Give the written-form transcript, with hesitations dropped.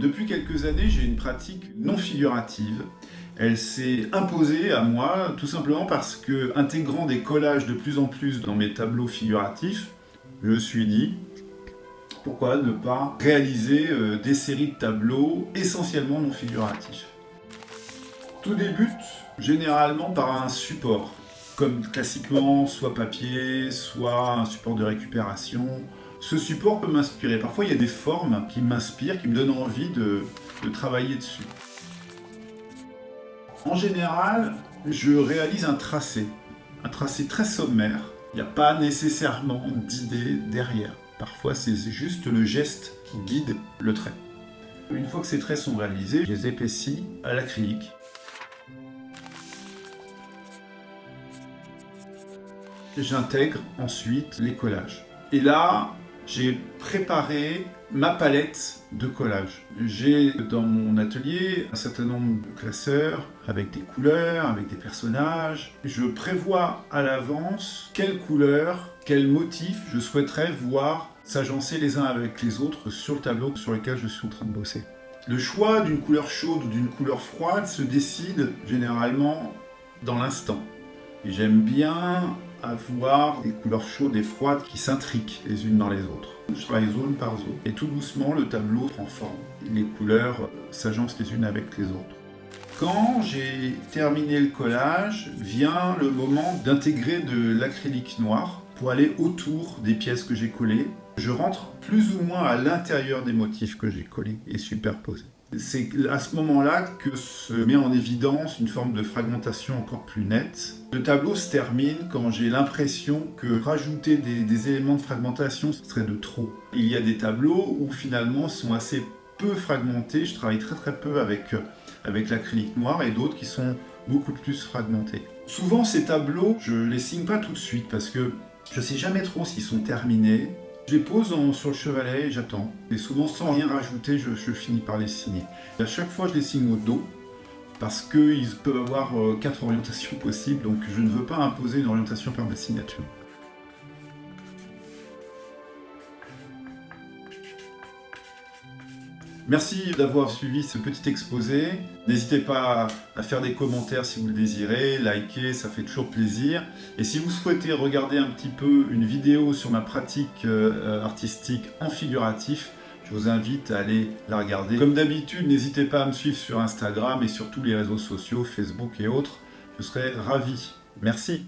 Depuis quelques années, j'ai une pratique non figurative. Elle s'est imposée à moi tout simplement parce que, intégrant des collages de plus en plus dans mes tableaux figuratifs, je me suis dit, pourquoi ne pas réaliser des séries de tableaux essentiellement non figuratifs. Tout débute généralement par un support, comme classiquement soit papier, soit un support de récupération. Ce support peut m'inspirer. Parfois, il y a des formes qui m'inspirent, qui me donnent envie de travailler dessus. En général, je réalise un tracé très sommaire. Il n'y a pas nécessairement d'idée derrière. Parfois, c'est juste le geste qui guide le trait. Une fois que ces traits sont réalisés, je les épaissis à l'acrylique. J'intègre ensuite les collages. Et là, j'ai préparé ma palette de collages. J'ai dans mon atelier un certain nombre de classeurs avec des couleurs, avec des personnages. Je prévois à l'avance quelles couleurs, quels motifs je souhaiterais voir s'agencer les uns avec les autres sur le tableau sur lequel je suis en train de bosser. Le choix d'une couleur chaude ou d'une couleur froide se décide généralement dans l'instant. Et j'aime bien avoir des couleurs chaudes et froides qui s'intriquent les unes dans les autres. Je travaille zone par zone. Et tout doucement, le tableau prend forme. Les couleurs s'agencent les unes avec les autres. Quand j'ai terminé le collage, vient le moment d'intégrer de l'acrylique noir pour aller autour des pièces que j'ai collées. Je rentre plus ou moins à l'intérieur des motifs que j'ai collés et superposés. C'est à ce moment-là que se met en évidence une forme de fragmentation encore plus nette. Le tableau se termine quand j'ai l'impression que rajouter des éléments de fragmentation serait de trop. Il y a des tableaux où finalement sont assez peu fragmentés. Je travaille très peu avec l'acrylique noir et d'autres qui sont beaucoup plus fragmentés. Souvent ces tableaux, je les signe pas tout de suite parce que je sais jamais trop s'ils sont terminés. Je les pose sur le chevalet et j'attends. Et souvent, sans rien rajouter, je finis par les signer. Et à chaque fois, je les signe au dos, parce qu'ils peuvent avoir 4 orientations possibles, donc je ne veux pas imposer une orientation par ma signature. Merci d'avoir suivi ce petit exposé. N'hésitez pas à faire des commentaires si vous le désirez, liker, ça fait toujours plaisir. Et si vous souhaitez regarder un petit peu une vidéo sur ma pratique artistique en figuratif, je vous invite à aller la regarder. Comme d'habitude, n'hésitez pas à me suivre sur Instagram et sur tous les réseaux sociaux, Facebook et autres. Je serai ravi. Merci.